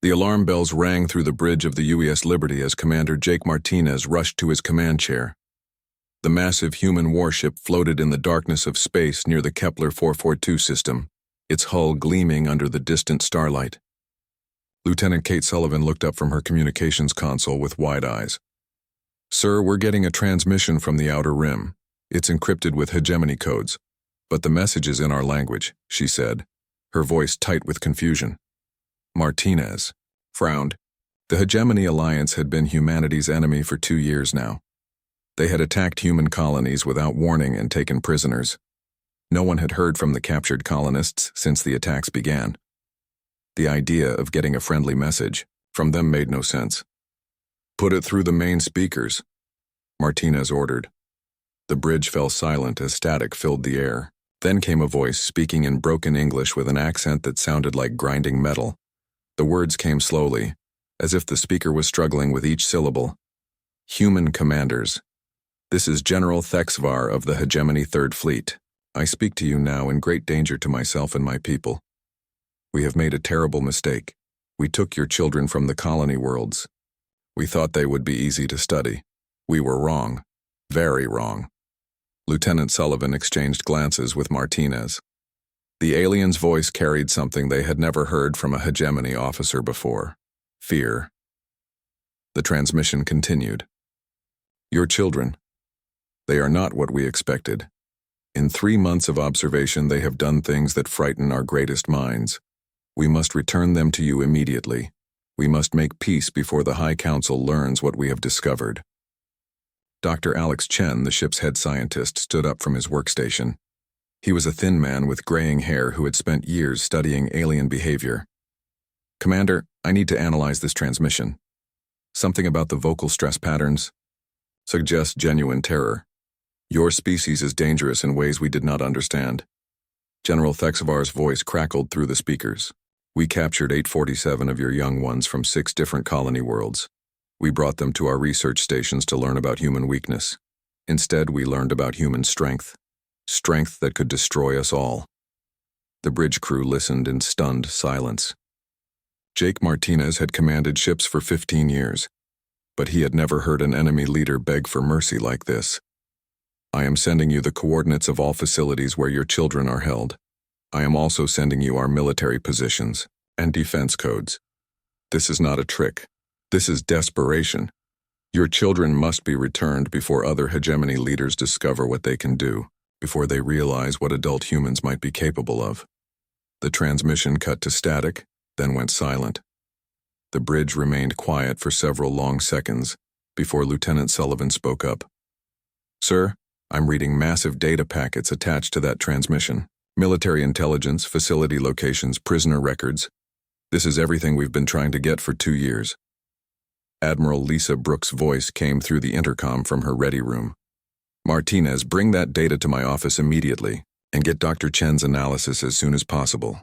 The alarm bells rang through the bridge of the UES Liberty as Commander Jake Martinez rushed to his command chair. The massive human warship floated in the darkness of space near the Kepler 442 system, its hull gleaming under the distant starlight. Lieutenant Kate Sullivan looked up from her communications console with wide eyes. "Sir, we're getting a transmission from the Outer Rim. It's encrypted with hegemony codes, but the message is in our language," she said, her voice tight with confusion. Martinez frowned. The Hegemony Alliance had been humanity's enemy for 2 years now. They had attacked human colonies without warning and taken prisoners. No one had heard from the captured colonists since the attacks began. The idea of getting a friendly message from them made no sense. "Put it through the main speakers," Martinez ordered. The bridge fell silent as static filled the air. Then came a voice speaking in broken English with an accent that sounded like grinding metal. The words came slowly, as if the speaker was struggling with each syllable. "Human commanders. This is General Thexvar of the Hegemony Third Fleet. I speak to you now in great danger to myself and my people. We have made a terrible mistake. We took your children from the colony worlds. We thought they would be easy to study. We were wrong. Very wrong." Lieutenant Sullivan exchanged glances with Martinez. The alien's voice carried something they had never heard from a hegemony officer before: fear. The transmission continued. "Your children. They are not what we expected. In 3 months of observation, they have done things that frighten our greatest minds. We must return them to you immediately. We must make peace before the High Council learns what we have discovered." Dr. Alex Chen, the ship's head scientist, stood up from his workstation. He was a thin man with graying hair who had spent years studying alien behavior. "Commander, I need to analyze this transmission. Something about the vocal stress patterns suggests genuine terror. Your species is dangerous in ways we did not understand." General Thexvar's voice crackled through the speakers. "We captured 847 of your young ones from 6 different colony worlds. We brought them to our research stations to learn about human weakness. Instead, we learned about human strength. Strength that could destroy us all." The bridge crew listened in stunned silence. Jake Martinez had commanded ships for 15 years, but he had never heard an enemy leader beg for mercy like this. "I am sending you the coordinates of all facilities where your children are held. I am also sending you our military positions and defense codes. This is not a trick. This is desperation. Your children must be returned before other hegemony leaders discover what they can do, before they realize what adult humans might be capable of." The transmission cut to static, then went silent. The bridge remained quiet for several long seconds before Lieutenant Sullivan spoke up. "Sir, I'm reading massive data packets attached to that transmission. Military intelligence, facility locations, prisoner records. This is everything we've been trying to get for 2 years." Admiral Lisa Brooks' voice came through the intercom from her ready room. "Martinez, bring that data to my office immediately and get Dr. Chen's analysis as soon as possible."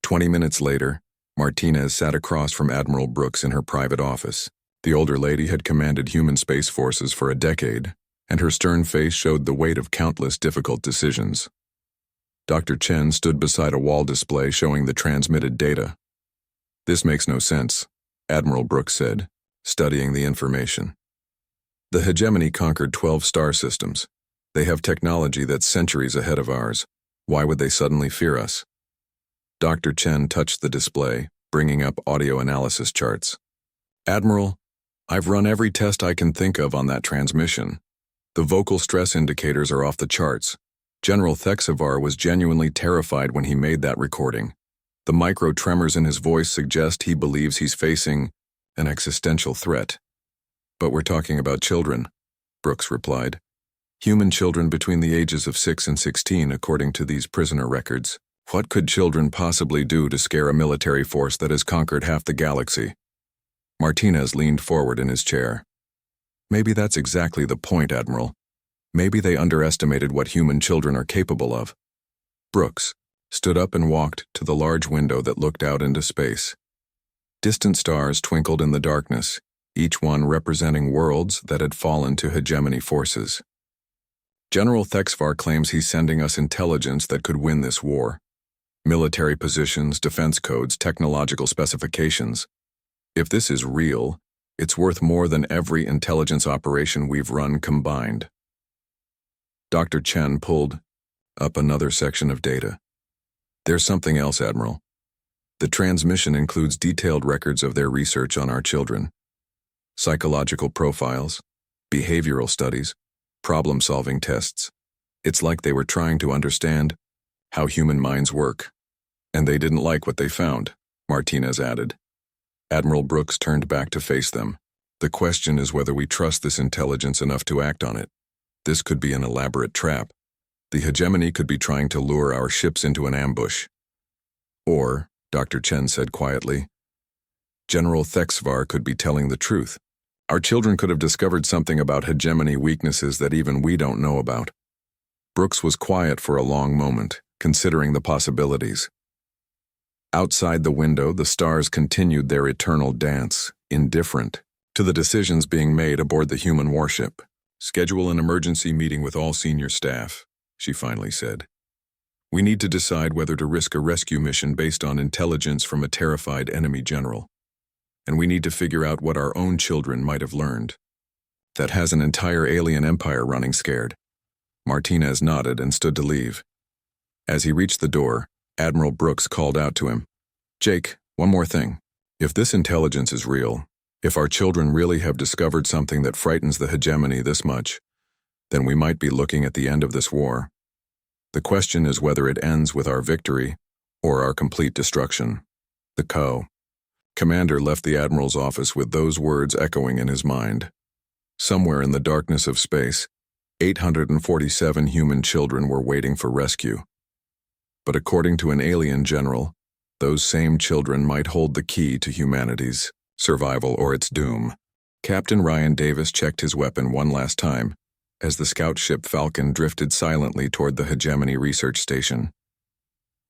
20 minutes later, Martinez sat across from Admiral Brooks in her private office. The older lady had commanded human space forces for a decade, and her stern face showed the weight of countless difficult decisions. Dr. Chen stood beside a wall display showing the transmitted data. "This makes no sense," Admiral Brooks said, studying the information. "The hegemony conquered 12 star systems. They have technology that's centuries ahead of ours. Why would they suddenly fear us?" Dr. Chen touched the display, bringing up audio analysis charts. "Admiral, I've run every test I can think of on that transmission. The vocal stress indicators are off the charts. General Thexvar was genuinely terrified when he made that recording. The micro tremors in his voice suggest he believes he's facing an existential threat." "But we're talking about children," Brooks replied. "Human children between the ages of 6 and 16, according to these prisoner records. What could children possibly do to scare a military force that has conquered half the galaxy?" Martinez leaned forward in his chair. "Maybe that's exactly the point, Admiral. Maybe they underestimated what human children are capable of." Brooks stood up and walked to the large window that looked out into space. Distant stars twinkled in the darkness, each one representing worlds that had fallen to hegemony forces. "General Thexvar claims he's sending us intelligence that could win this war. Military positions, defense codes, technological specifications. If this is real, it's worth more than every intelligence operation we've run combined. Dr. Chen pulled up another section of data. There's something else, Admiral. The transmission includes detailed records of their research on our children. Psychological profiles, behavioral studies, problem-solving tests. It's like they were trying to understand how human minds work. And they didn't like what they found, Martinez added. Admiral Brooks turned back to face them. The question is whether we trust this intelligence enough to act on it. This could be an elaborate trap. The hegemony could be trying to lure our ships into an ambush. Or, Dr. Chen said quietly, General Thexvar could be telling the truth. Our children could have discovered something about hegemony weaknesses that even we don't know about. Brooks was quiet for a long moment, considering the possibilities. Outside the window, the stars continued their eternal dance, indifferent to the decisions being made aboard the human warship. Schedule an emergency meeting with all senior staff, she finally said. We need to decide whether to risk a rescue mission based on intelligence from a terrified enemy general. And we need to figure out what our own children might have learned. That has an entire alien empire running scared. Martinez nodded and stood to leave. As he reached the door, Admiral Brooks called out to him, Jake, one more thing. If this intelligence is real, if our children really have discovered something that frightens the hegemony this much, then we might be looking at the end of this war. The question is whether it ends with our victory or our complete destruction. The Commander left the Admiral's office with those words echoing in his mind. Somewhere in the darkness of space, 847 human children were waiting for rescue. But according to an alien general, those same children might hold the key to humanity's survival or its doom. Captain Ryan Davis checked his weapon one last time as the scout ship Falcon drifted silently toward the Hegemony Research Station.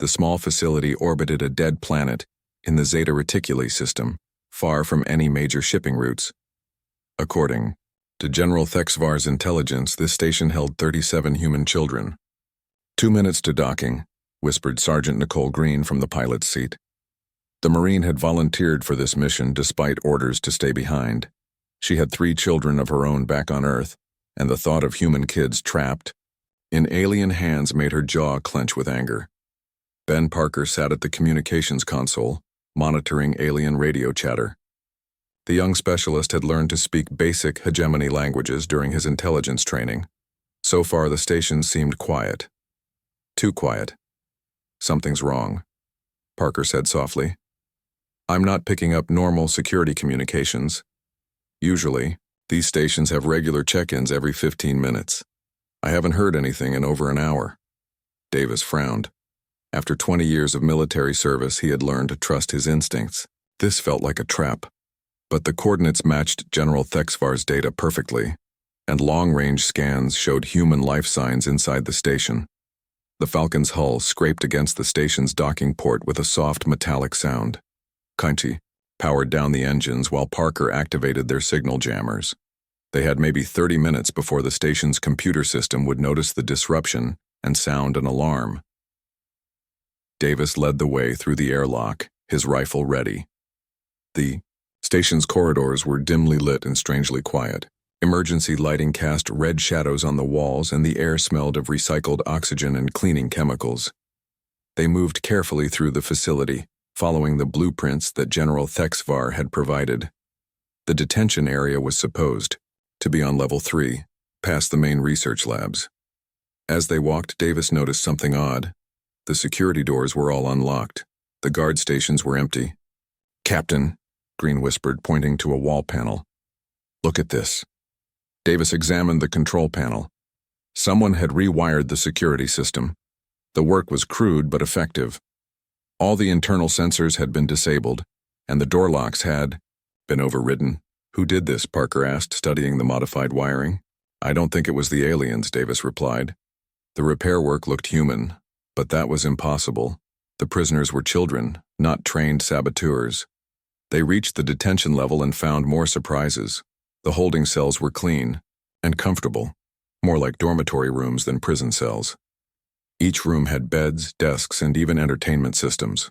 The small facility orbited a dead planet in the Zeta Reticuli system, far from any major shipping routes. According to General Thexvar's intelligence, this station held 37 human children. 2 minutes to docking, whispered Sergeant Nicole Green from the pilot's seat. The Marine had volunteered for this mission despite orders to stay behind. She had 3 children of her own back on Earth, and the thought of human kids trapped in alien hands made her jaw clench with anger. Ben Parker sat at the communications console, monitoring alien radio chatter. The young specialist had learned to speak basic hegemony languages during his intelligence training. So far, the station seemed quiet. Too quiet. Something's wrong, Parker said softly. I'm not picking up normal security communications. Usually, these stations have regular check-ins every 15 minutes. I haven't heard anything in over an hour. Davis frowned. After 20 years of military service, he had learned to trust his instincts. This felt like a trap. But the coordinates matched General Thexvar's data perfectly, and long-range scans showed human life signs inside the station. The Falcon's hull scraped against the station's docking port with a soft metallic sound. Kainchi powered down the engines while Parker activated their signal jammers. They had maybe 30 minutes before the station's computer system would notice the disruption and sound an alarm. Davis led the way through the airlock, his rifle ready. The station's corridors were dimly lit and strangely quiet. Emergency lighting cast red shadows on the walls, and the air smelled of recycled oxygen and cleaning chemicals. They moved carefully through the facility, following the blueprints that General Thexvar had provided. The detention area was supposed to be on level 3, past the main research labs. As they walked, Davis noticed something odd. The security doors were all unlocked. The guard stations were empty. Captain, Green whispered, pointing to a wall panel. Look at this. Davis examined the control panel. Someone had rewired the security system. The work was crude but effective. All the internal sensors had been disabled, and the door locks had been overridden. Who did this? Parker asked, studying the modified wiring. I don't think it was the aliens, Davis replied. The repair work looked human, but that was impossible. The prisoners were children, not trained saboteurs. They reached the detention level and found more surprises. The holding cells were clean and comfortable, more like dormitory rooms than prison cells. Each room had beds, desks, and even entertainment systems.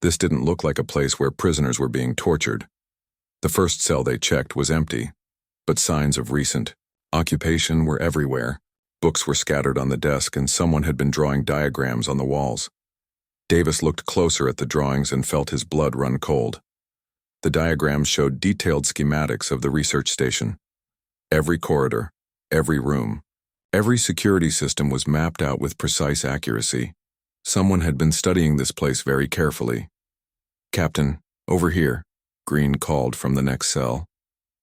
This didn't look like a place where prisoners were being tortured. The first cell they checked was empty, but signs of recent occupation were everywhere. Books were scattered on the desk, and someone had been drawing diagrams on the walls. Davis looked closer at the drawings and felt his blood run cold. The diagrams showed detailed schematics of the research station. Every corridor, every room, every security system was mapped out with precise accuracy. Someone had been studying this place very carefully. "Captain, over here," Green called from the next cell.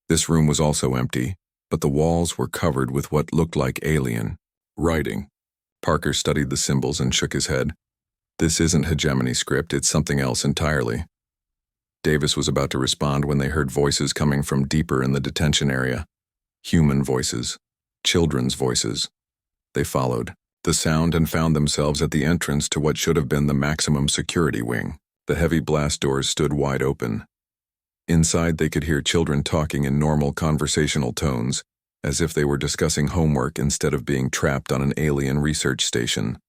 This room was also empty, but the walls were covered with what looked like alien writing. Parker studied the symbols and shook his head. "This isn't hegemony script, it's something else entirely." Davis was about to respond when they heard voices coming from deeper in the detention area. Human voices, children's voices. They followed the sound and found themselves at the entrance to what should have been the maximum security wing. The heavy blast doors stood wide open. Inside, they could hear children talking in normal conversational tones, as if they were discussing homework instead of being trapped on an alien research station.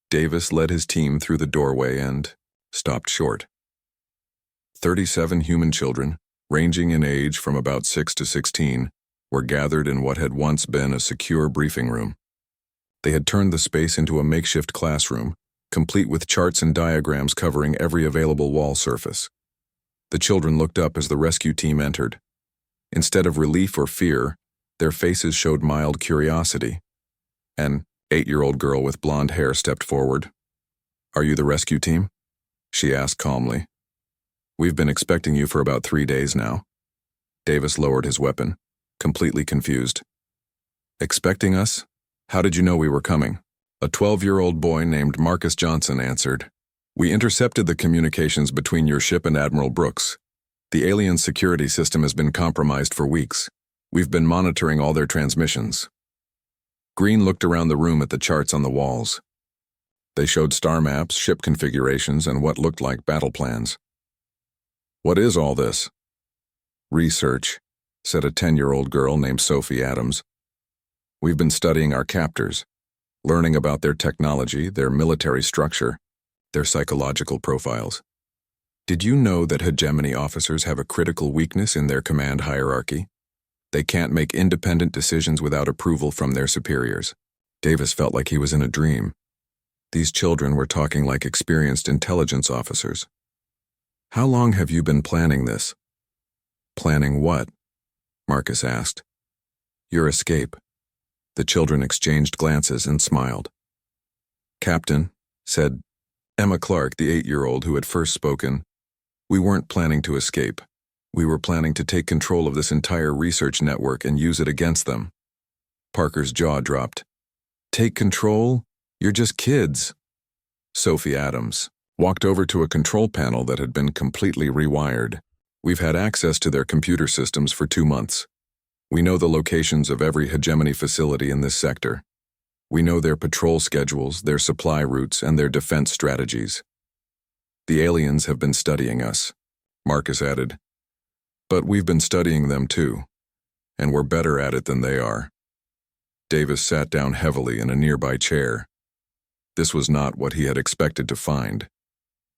Davis led his team through the doorway and stopped short. 37 human children, ranging in age from about 6 to 16, were gathered in what had once been a secure briefing room. They had turned the space into a makeshift classroom, complete with charts and diagrams covering every available wall surface. The children looked up as the rescue team entered. Instead of relief or fear, their faces showed mild curiosity. An 8-year-old girl with blonde hair stepped forward. "Are you the rescue team?" she asked calmly. "We've been expecting you for about 3 days now." Davis lowered his weapon, completely confused. "Expecting us? How did you know we were coming?" A 12-year-old boy named Marcus Johnson answered. "We intercepted the communications between your ship and Admiral Brooks. The alien security system has been compromised for weeks. We've been monitoring all their transmissions." Green looked around the room at the charts on the walls. They showed star maps, ship configurations, and what looked like battle plans. "What is all this?" "Research," said a 10-year-old girl named Sophie Adams. "We've been studying our captors, learning about their technology, their military structure, their psychological profiles. Did you know that hegemony officers have a critical weakness in their command hierarchy? They can't make independent decisions without approval from their superiors." Davis felt like he was in a dream. These children were talking like experienced intelligence officers. "How long have you been planning this?" "Planning what?" Marcus asked. "Your escape." The children exchanged glances and smiled. "Captain," said Emma Clark, the 8-year-old who had first spoken, "we weren't planning to escape. We were planning to take control of this entire research network and use it against them." Parker's jaw dropped. "Take control? You're just kids." Sophie Adams walked over to a control panel that had been completely rewired. "We've had access to their computer systems for 2 months. We know the locations of every hegemony facility in this sector. We know their patrol schedules, their supply routes, and their defense strategies. The aliens have been studying us," Marcus added. "But we've been studying them too, and we're better at it than they are." Davis sat down heavily in a nearby chair. This was not what he had expected to find.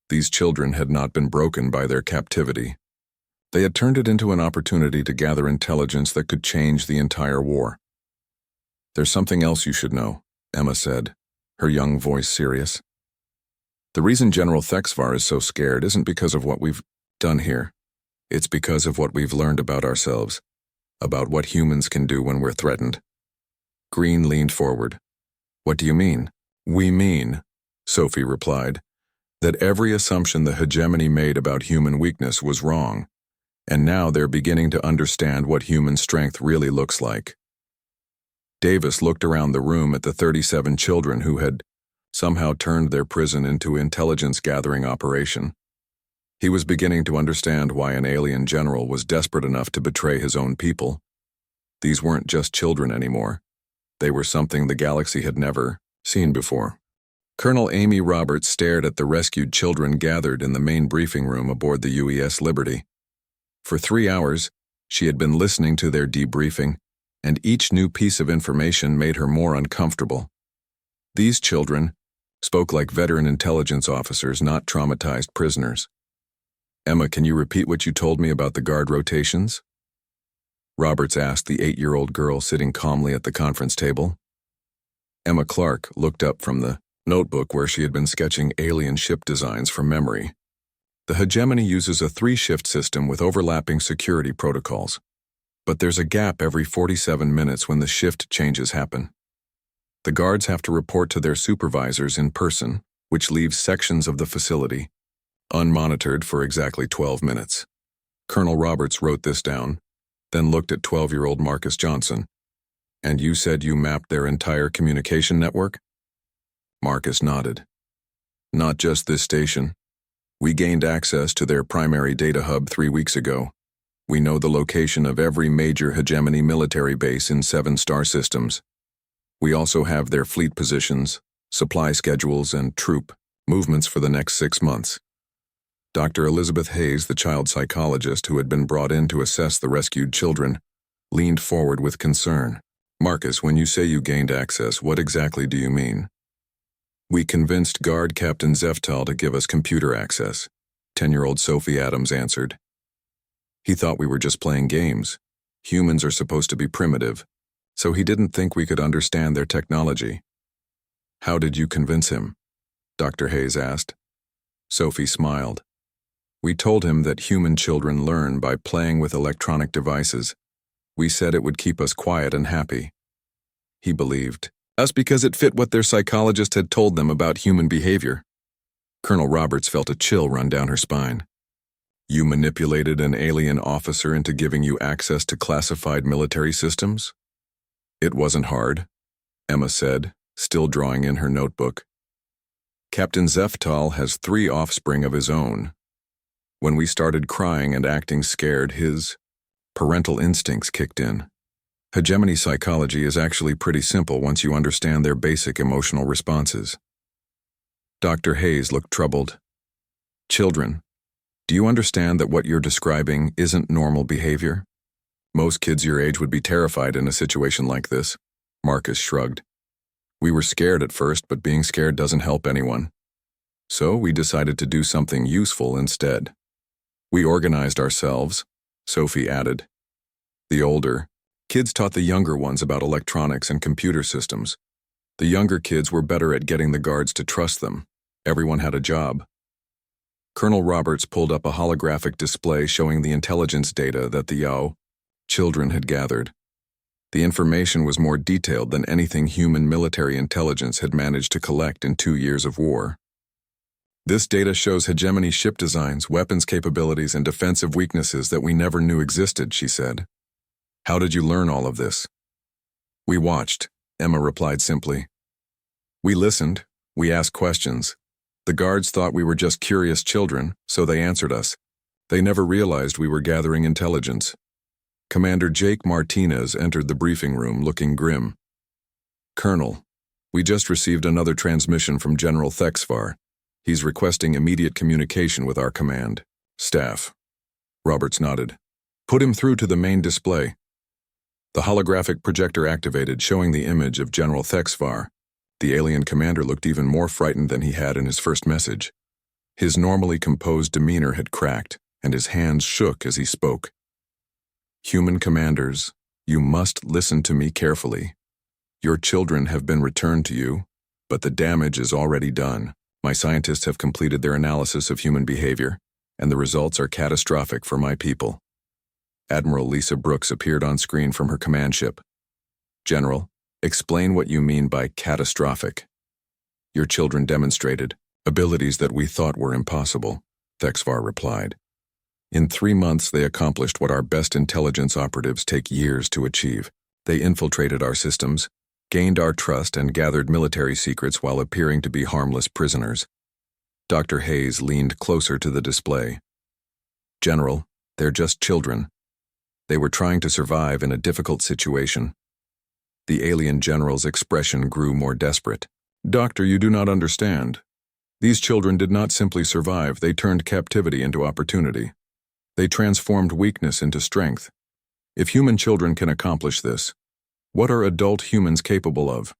These children had not been broken by their captivity. They had turned it into an opportunity to gather intelligence that could change the entire war. "There's something else you should know," Emma said, her young voice serious. "The reason General Thexvar is so scared isn't because of what we've done here. It's because of what we've learned about ourselves, about what humans can do when we're threatened." Green leaned forward. "What do you mean?" "We mean," Sophie replied, "that every assumption the hegemony made about human weakness was wrong, and now they're beginning to understand what human strength really looks like." Davis looked around the room at the 37 children who had somehow turned their prison into an intelligence-gathering operation. He was beginning to understand why an alien general was desperate enough to betray his own people. These weren't just children anymore. They were something the galaxy had never seen before. Colonel Amy Roberts stared at the rescued children gathered in the main briefing room aboard the UES Liberty. For 3 hours, she had been listening to their debriefing, and each new piece of information made her more uncomfortable. These children spoke like veteran intelligence officers, not traumatized prisoners. Emma, can you repeat what you told me about the guard rotations? Roberts asked the 8-year-old girl sitting calmly at the conference table. Emma Clark looked up from the notebook where she had been sketching alien ship designs from memory. The hegemony uses a 3-shift system with overlapping security protocols. But there's a gap every 47 minutes when the shift changes happen. The guards have to report to their supervisors in person, which leaves sections of the facility unmonitored for exactly 12 minutes. Colonel Roberts wrote this down, then looked at 12-year-old Marcus Johnson. And you said you mapped their entire communication network? Marcus nodded. Not just this station. We gained access to their primary data hub 3 weeks ago. We know the location of every major hegemony military base in 7 star systems. We also have their fleet positions, supply schedules, and troop movements for the next 6 months. Dr. Elizabeth Hayes, the child psychologist who had been brought in to assess the rescued children, leaned forward with concern. Marcus, when you say you gained access, what exactly do you mean? We convinced Guard Captain Zeftal to give us computer access, 10-year-old Sophie Adams answered. He thought we were just playing games. Humans are supposed to be primitive, so he didn't think we could understand their technology. How did you convince him? Dr. Hayes asked. Sophie smiled. We told him that human children learn by playing with electronic devices. We said it would keep us quiet and happy. He believed us because it fit what their psychologist had told them about human behavior. Colonel Roberts felt a chill run down her spine. You manipulated an alien officer into giving you access to classified military systems? It wasn't hard, Emma said, still drawing in her notebook. Captain Zeftal has 3 offspring of his own. When we started crying and acting scared, his parental instincts kicked in. Hegemony psychology is actually pretty simple once you understand their basic emotional responses. Dr. Hayes looked troubled. Children, do you understand that what you're describing isn't normal behavior? Most kids your age would be terrified in a situation like this. Marcus shrugged. We were scared at first, but being scared doesn't help anyone. So we decided to do something useful instead. We organized ourselves, Sophie added. The older kids taught the younger ones about electronics and computer systems. The younger kids were better at getting the guards to trust them. Everyone had a job. Colonel Roberts pulled up a holographic display showing the intelligence data that the Yao children had gathered. The information was more detailed than anything human military intelligence had managed to collect in 2 years of war. This data shows hegemony ship designs, weapons capabilities, and defensive weaknesses that we never knew existed, she said. How did you learn all of this? We watched, Emma replied simply. We listened, we asked questions. The guards thought we were just curious children, so they answered us. They never realized we were gathering intelligence. Commander Jake Martinez entered the briefing room looking grim. Colonel, we just received another transmission from General Thexvar. He's requesting immediate communication with our command. Staff. Roberts nodded. Put him through to the main display. The holographic projector activated, showing the image of General Thexvar. The alien commander looked even more frightened than he had in his first message. His normally composed demeanor had cracked, and his hands shook as he spoke. Human commanders, you must listen to me carefully. Your children have been returned to you, but the damage is already done. My scientists have completed their analysis of human behavior, and the results are catastrophic for my people. Admiral Lisa Brooks appeared on screen from her command ship. General, explain what you mean by catastrophic. Your children demonstrated abilities that we thought were impossible, Thexvar replied. In 3 months, they accomplished what our best intelligence operatives take years to achieve. They infiltrated our systems, gained our trust, and gathered military secrets while appearing to be harmless prisoners. Dr. Hayes leaned closer to the display. General, they're just children. They were trying to survive in a difficult situation. The alien general's expression grew more desperate. Doctor, you do not understand. These children did not simply survive, they turned captivity into opportunity. They transformed weakness into strength. If human children can accomplish this, what are adult humans capable of?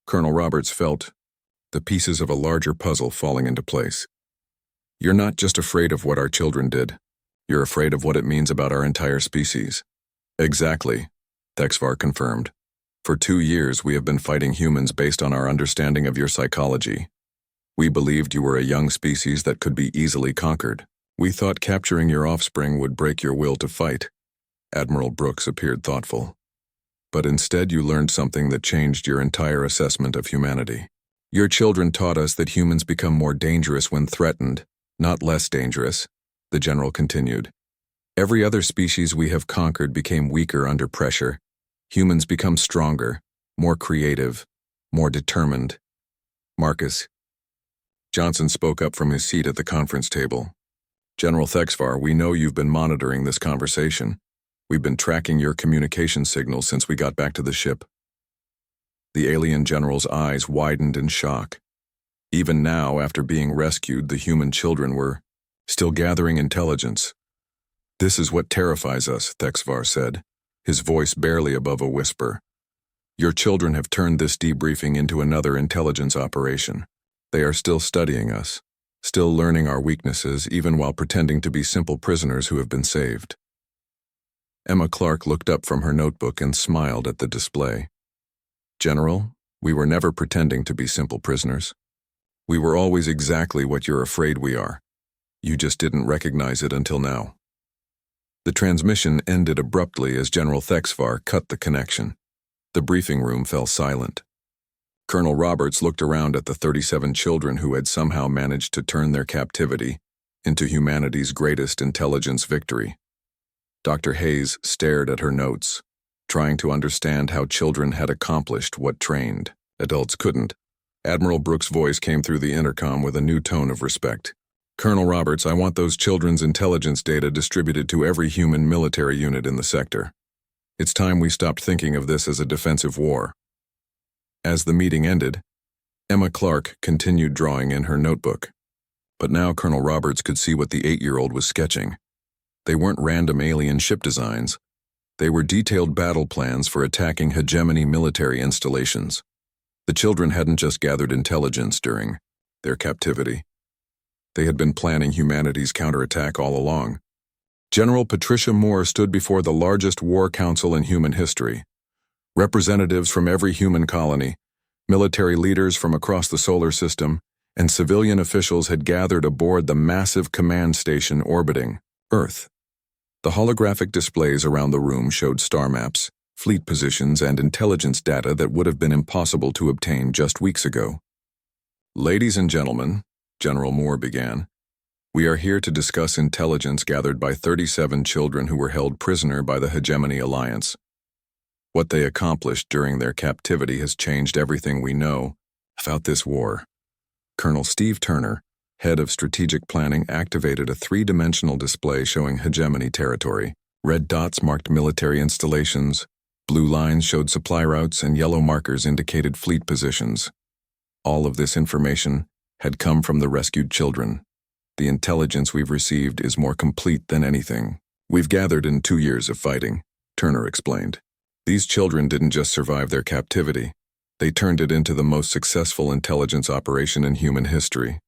Colonel Roberts felt the pieces of a larger puzzle falling into place. You're not just afraid of what our children did. You're afraid of what it means about our entire species. Exactly, Thexvar confirmed. For 2 years, we have been fighting humans based on our understanding of your psychology. We believed you were a young species that could be easily conquered. We thought capturing your offspring would break your will to fight. Admiral Brooks appeared thoughtful. But instead you learned something that changed your entire assessment of humanity. Your children taught us that humans become more dangerous when threatened, not less dangerous, the general continued. Every other species we have conquered became weaker under pressure. Humans become stronger, more creative, more determined. Marcus. Johnson spoke up from his seat at the conference table. General Thexvar, we know you've been monitoring this conversation. We've been tracking your communication signals since we got back to the ship. The alien general's eyes widened in shock. Even now, after being rescued, the human children were still gathering intelligence. This is what terrifies us, Thexvar said, his voice barely above a whisper. Your children have turned this debriefing into another intelligence operation. They are still studying us, still learning our weaknesses, even while pretending to be simple prisoners who have been saved. Emma Clark looked up from her notebook and smiled at the display. General, we were never pretending to be simple prisoners. We were always exactly what you're afraid we are. You just didn't recognize it until now. The transmission ended abruptly as General Thexvar cut the connection. The briefing room fell silent. Colonel Roberts looked around at the 37 children who had somehow managed to turn their captivity into humanity's greatest intelligence victory. Dr. Hayes stared at her notes, trying to understand how children had accomplished what trained adults couldn't. Admiral Brooks' voice came through the intercom with a new tone of respect. Colonel Roberts, I want those children's intelligence data distributed to every human military unit in the sector. It's time we stopped thinking of this as a defensive war. As the meeting ended, Emma Clark continued drawing in her notebook. But now Colonel Roberts could see what the 8-year-old was sketching. They weren't random alien ship designs. They were detailed battle plans for attacking hegemony military installations. The children hadn't just gathered intelligence during their captivity. They had been planning humanity's counterattack all along. General Patricia Moore stood before the largest war council in human history. Representatives from every human colony, military leaders from across the solar system, and civilian officials had gathered aboard the massive command station orbiting Earth. The holographic displays around the room showed star maps, fleet positions, and intelligence data that would have been impossible to obtain just weeks ago. Ladies and gentlemen, General Moore began, we are here to discuss intelligence gathered by 37 children who were held prisoner by the Hegemony Alliance. What they accomplished during their captivity has changed everything we know about this war. Colonel Steve Turner, head of strategic planning, activated a 3-dimensional display showing hegemony territory. Red dots marked military installations, blue lines showed supply routes, and yellow markers indicated fleet positions. All of this information had come from the rescued children. The intelligence we've received is more complete than anything we've gathered in 2 years of fighting, Turner explained. These children didn't just survive their captivity. They turned it into the most successful intelligence operation in human history.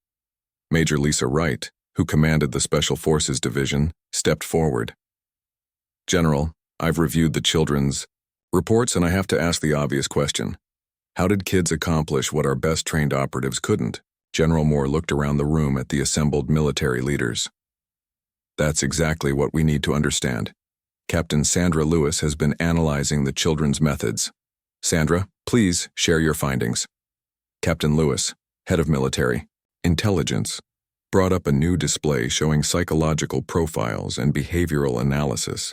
Major Lisa Wright, who commanded the Special Forces Division, stepped forward. General, I've reviewed the children's reports and I have to ask the obvious question. How did kids accomplish what our best trained operatives couldn't? General Moore looked around the room at the assembled military leaders. That's exactly what we need to understand. Captain Sandra Lewis has been analyzing the children's methods. Sandra, please share your findings. Captain Lewis, head of military intelligence, brought up a new display showing psychological profiles and behavioral analysis.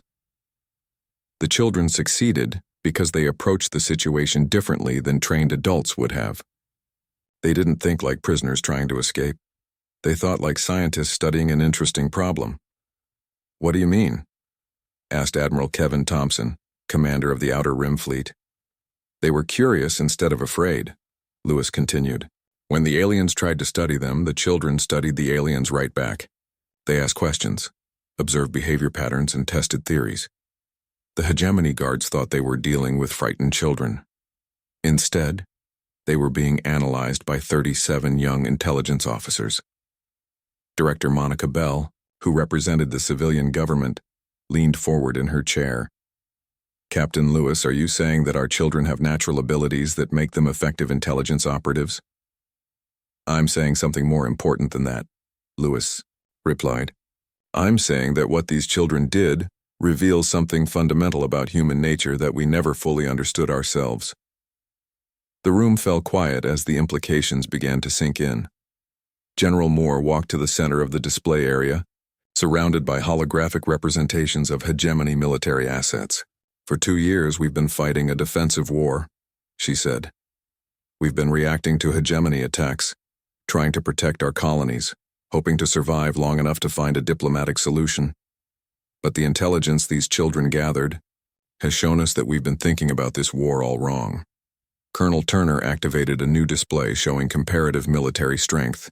The children succeeded because they approached the situation differently than trained adults would have. They didn't think like prisoners trying to escape. They thought like scientists studying an interesting problem. What do you mean? Asked Admiral Kevin Thompson, commander of the Outer Rim Fleet. They were curious instead of afraid, Lewis continued. When the aliens tried to study them, the children studied the aliens right back. They asked questions, observed behavior patterns, and tested theories. The hegemony guards thought they were dealing with frightened children. Instead, They were being analyzed by 37 young intelligence officers. Director Monica Bell, who represented the civilian government, leaned forward in her chair. Captain Lewis, are you saying that our children have natural abilities that make them effective intelligence operatives? I'm saying something more important than that, Lewis replied. I'm saying that what these children did reveals something fundamental about human nature that we never fully understood ourselves. The room fell quiet as the implications began to sink in. General Moore walked to the center of the display area, surrounded by holographic representations of hegemony military assets. For 2 years, we've been fighting a defensive war, she said. We've been reacting to hegemony attacks, trying to protect our colonies, hoping to survive long enough to find a diplomatic solution. But the intelligence these children gathered has shown us that we've been thinking about this war all wrong. Colonel Turner activated a new display showing comparative military strength.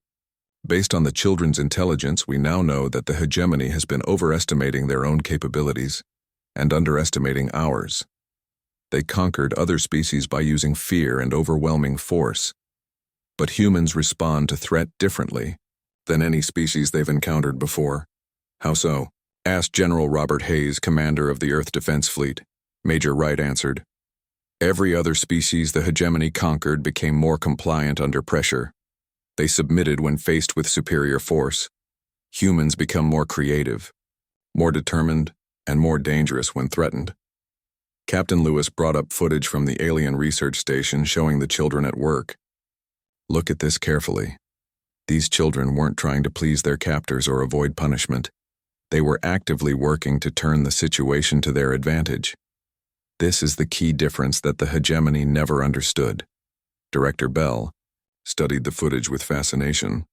Based on the children's intelligence, we now know that the hegemony has been overestimating their own capabilities and underestimating ours. They conquered other species by using fear and overwhelming force. But humans respond to threat differently than any species they've encountered before. How so? Asked General Robert Hayes, commander of the Earth Defense Fleet. Major Wright answered. Every other species the hegemony conquered became more compliant under pressure. They submitted when faced with superior force. Humans become more creative, more determined, and more dangerous when threatened. Captain Lewis brought up footage from the alien research station showing the children at work. Look at this carefully. These children weren't trying to please their captors or avoid punishment. They were actively working to turn the situation to their advantage. This is the key difference that the hegemony never understood. Director Bell studied the footage with fascination.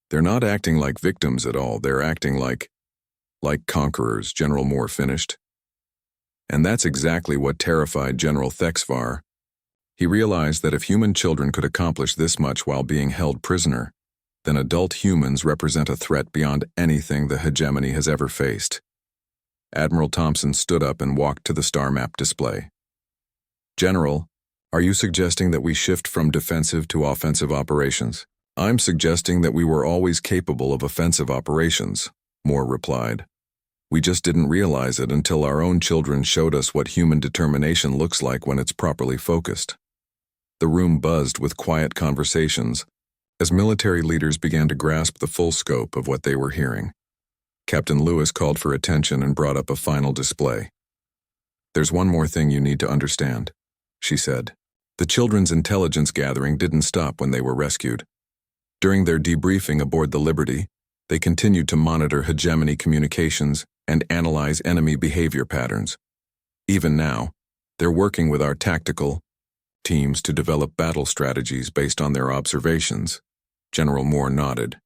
They're not acting like victims at all. They're acting like conquerors, General Moore finished. And that's exactly what terrified General Thexvar. He realized that if human children could accomplish this much while being held prisoner, then adult humans represent a threat beyond anything the hegemony has ever faced. Admiral Thompson stood up and walked to the star map display. General, are you suggesting that we shift from defensive to offensive operations? I'm suggesting that we were always capable of offensive operations, Moore replied. We just didn't realize it until our own children showed us what human determination looks like when it's properly focused. The room buzzed with quiet conversations as military leaders began to grasp the full scope of what they were hearing. Captain Lewis called for attention and brought up a final display. There's one more thing you need to understand, she said. The children's intelligence gathering didn't stop when they were rescued. During their debriefing aboard the Liberty, they continued to monitor hegemony communications and analyze enemy behavior patterns. Even now, they're working with our tactical teams to develop battle strategies based on their observations. General Moore nodded.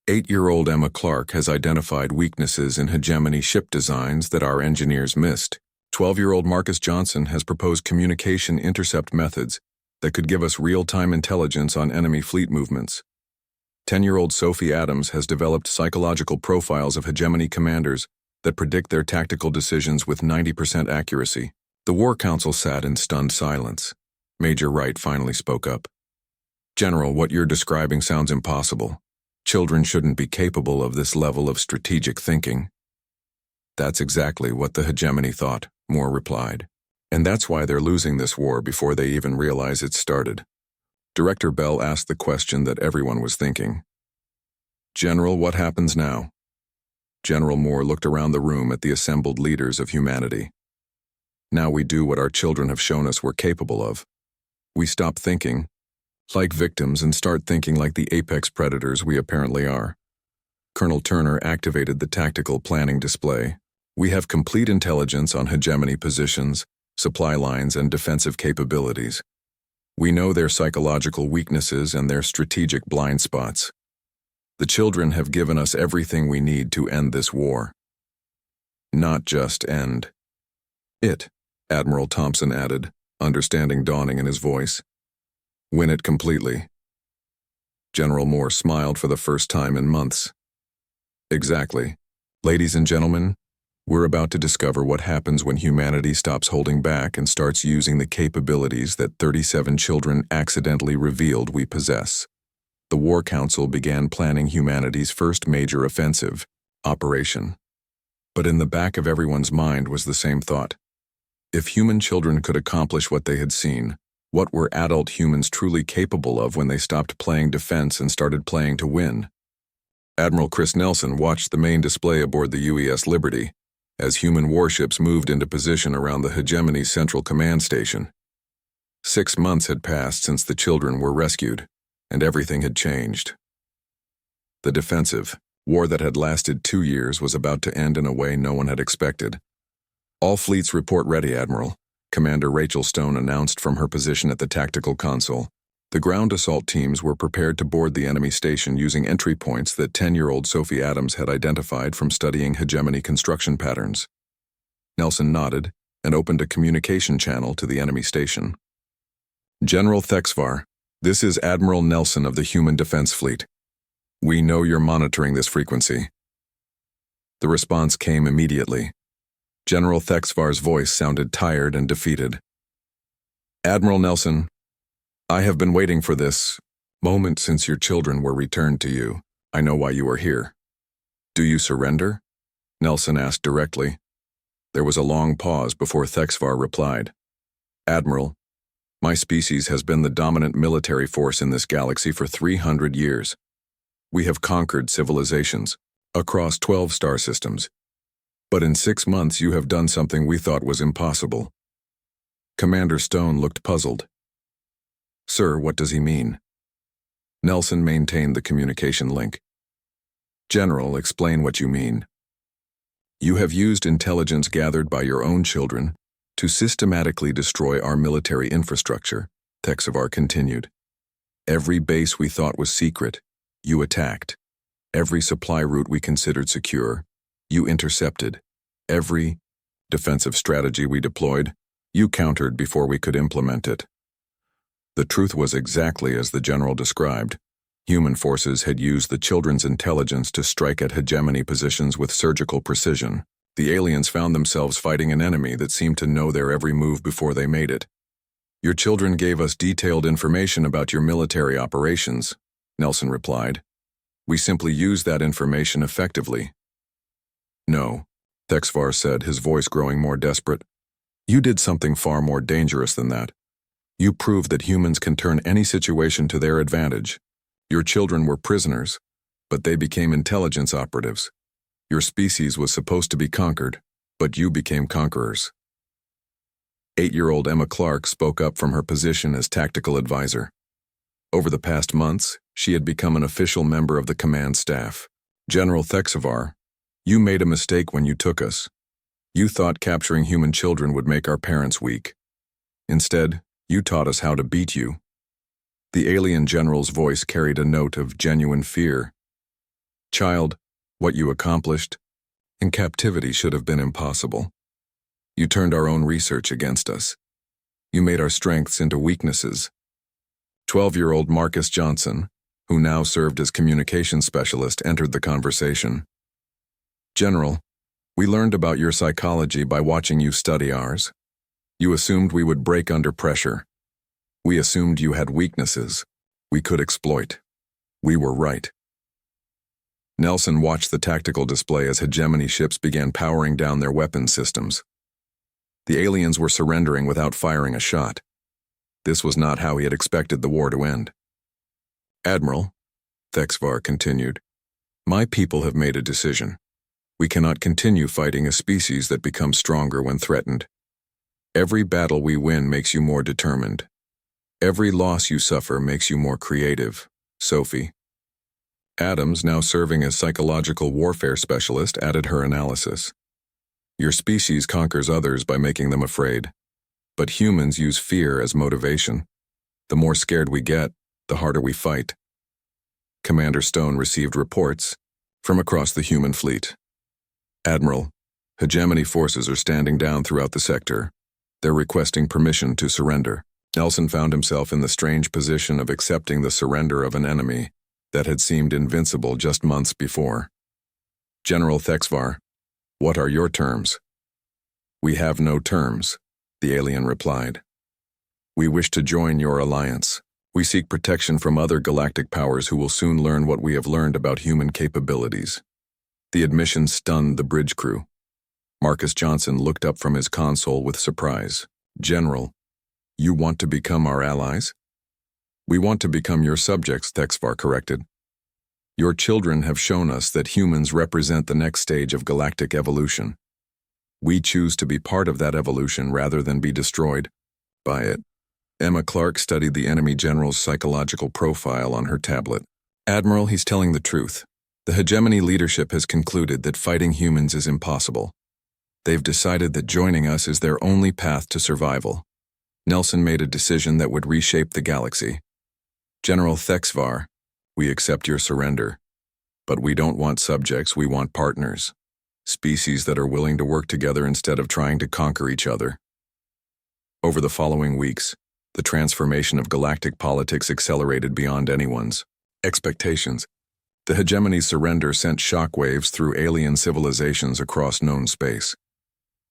8-year-old Emma Clark has identified weaknesses in hegemony ship designs that our engineers missed. 12-year-old Marcus Johnson has proposed communication intercept methods that could give us real-time intelligence on enemy fleet movements. 10-year-old Sophie Adams has developed psychological profiles of hegemony commanders that predict their tactical decisions with 90% accuracy. The War Council sat in stunned silence. Major Wright finally spoke up. General, what you're describing sounds impossible. Children shouldn't be capable of this level of strategic thinking. That's exactly what the hegemony thought, Moore replied. And that's why they're losing this war before they even realize it started. Director Bell asked the question that everyone was thinking. General, what happens now? General Moore looked around the room at the assembled leaders of humanity. Now we do what our children have shown us we're capable of. We stop thinking like victims and start thinking like the apex predators we apparently are. Colonel Turner activated the tactical planning display. We have complete intelligence on hegemony positions, supply lines, and defensive capabilities. We know their psychological weaknesses and their strategic blind spots. The children have given us everything we need to end this war. Not just end it, Admiral Thompson added, understanding dawning in his voice. Win it completely. General Moore smiled for the first time in months. Exactly. Ladies and gentlemen, We're about to discover what happens when humanity stops holding back and starts using the capabilities that 37 children accidentally revealed we possess. The War Council began planning humanity's first major offensive, Operation. But in the back of everyone's mind was the same thought. If human children could accomplish what they had seen, what were adult humans truly capable of when they stopped playing defense and started playing to win? Admiral Chris Nelson watched the main display aboard the UES Liberty as human warships moved into position around the Hegemony's Central Command Station. 6 months had passed since the children were rescued, and everything had changed. The defensive war that had lasted 2 years was about to end in a way no one had expected. "All fleets report ready, Admiral," Commander Rachel Stone announced from her position at the tactical console. The ground assault teams were prepared to board the enemy station using entry points that 10-year-old Sophie Adams had identified from studying hegemony construction patterns. Nelson nodded and opened a communication channel to the enemy station. "General Thexvar, this is Admiral Nelson of the Human Defense Fleet. We know you're monitoring this frequency." The response came immediately. General Thexvar's voice sounded tired and defeated. "Admiral Nelson, I have been waiting for this moment since your children were returned to you. I know why you are here." "Do you surrender?" Nelson asked directly. There was a long pause before Thexvar replied. "Admiral, my species has been the dominant military force in this galaxy for 300 years. We have conquered civilizations across 12 star systems. But in 6 months you have done something we thought was impossible." Commander Stone looked puzzled. "Sir, what does he mean?" Nelson maintained the communication link. "General, explain what you mean." "You have used intelligence gathered by your own children to systematically destroy our military infrastructure," Thexvar continued. "Every base we thought was secret, you attacked. Every supply route we considered secure, you intercepted. Every defensive strategy we deployed, you countered before we could implement it." The truth was exactly as the general described. Human forces had used the children's intelligence to strike at hegemony positions with surgical precision. The aliens found themselves fighting an enemy that seemed to know their every move before they made it. "Your children gave us detailed information about your military operations," Nelson replied. "We simply used that information effectively." "No," Thexvar said, his voice growing more desperate. "You did something far more dangerous than that. You proved that humans can turn any situation to their advantage. Your children were prisoners, but they became intelligence operatives. Your species was supposed to be conquered, but you became conquerors." 8-year-old Emma Clark spoke up from her position as tactical advisor. Over the past months, she had become an official member of the command staff. "General Thexvar, you made a mistake when you took us. You thought capturing human children would make our parents weak. Instead, you taught us how to beat you." The alien general's voice carried a note of genuine fear. "Child, what you accomplished in captivity should have been impossible. You turned our own research against us. You made our strengths into weaknesses." 12-year-old Marcus Johnson, who now served as communications specialist, entered the conversation. "General, we learned about your psychology by watching you study ours. You assumed we would break under pressure. We assumed you had weaknesses we could exploit. We were right." Nelson watched the tactical display as hegemony ships began powering down their weapons systems. The aliens were surrendering without firing a shot. This was not how he had expected the war to end. "Admiral," Thexvar continued, "my people have made a decision. We cannot continue fighting a species that becomes stronger when threatened. Every battle we win makes you more determined. Every loss you suffer makes you more creative, Sophie." Adams, now serving as psychological warfare specialist, added her analysis. "Your species conquers others by making them afraid. But humans use fear as motivation. The more scared we get, the harder we fight." Commander Stone received reports from across the human fleet. "Admiral, hegemony forces are standing down throughout the sector. They're requesting permission to surrender." Nelson found himself in the strange position of accepting the surrender of an enemy that had seemed invincible just months before. "General Thexvar, What are your terms? We have no terms, the alien replied. We wish to join your alliance. We seek protection from other galactic powers who will soon learn what we have learned about human capabilities. The admission stunned the bridge crew. Marcus Johnson looked up from his console with surprise. General, you want to become our allies? We want to become your subjects, Thexvar corrected. Your children have shown us that humans represent the next stage of galactic evolution. We choose to be part of that evolution rather than be destroyed by it. Emma Clark studied the enemy general's psychological profile on her tablet. Admiral, he's telling the truth. The hegemony leadership has concluded that fighting humans is impossible. They've decided that joining us is their only path to survival. Nelson made a decision that would reshape the galaxy. General Thexvar, we accept your surrender. But we don't want subjects, we want partners. Species that are willing to work together instead of trying to conquer each other. Over the following weeks, the transformation of galactic politics accelerated beyond anyone's expectations. The hegemony's surrender sent shockwaves through alien civilizations across known space.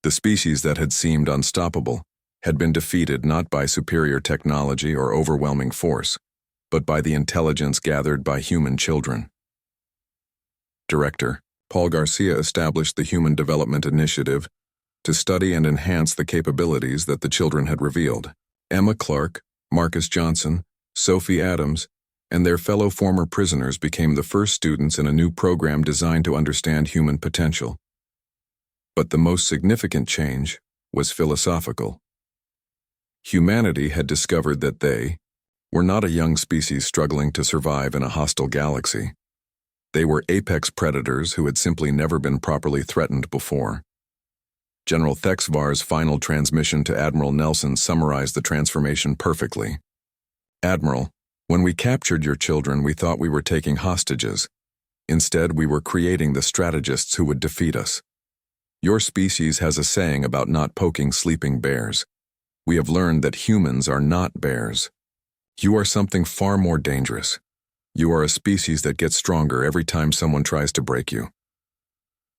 The species that had seemed unstoppable had been defeated not by superior technology or overwhelming force, but by the intelligence gathered by human children. Director Paul Garcia established the Human Development Initiative to study and enhance the capabilities that the children had revealed. Emma Clark, Marcus Johnson, Sophie Adams, and their fellow former prisoners became the first students in a new program designed to understand human potential. But the most significant change was philosophical. Humanity had discovered that they were not a young species struggling to survive in a hostile galaxy. They were apex predators who had simply never been properly threatened before. General Thexvar's final transmission to Admiral Nelson summarized the transformation perfectly. Admiral, when we captured your children, we thought we were taking hostages. Instead, we were creating the strategists who would defeat us. Your species has a saying about not poking sleeping bears. We have learned that humans are not bears. You are something far more dangerous. You are a species that gets stronger every time someone tries to break you.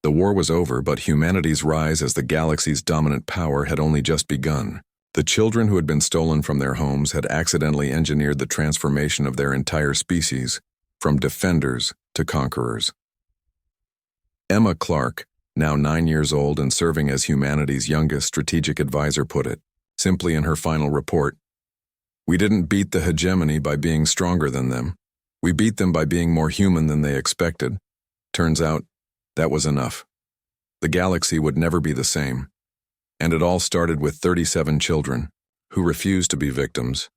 The war was over, but humanity's rise as the galaxy's dominant power had only just begun. The children who had been stolen from their homes had accidentally engineered the transformation of their entire species, from defenders to conquerors. Emma Clark, now 9 years old and serving as humanity's youngest strategic advisor, put it simply in her final report. We didn't beat the hegemony by being stronger than them. We beat them by being more human than they expected. Turns out, that was enough. The galaxy would never be the same. And it all started with 37 children, who refused to be victims,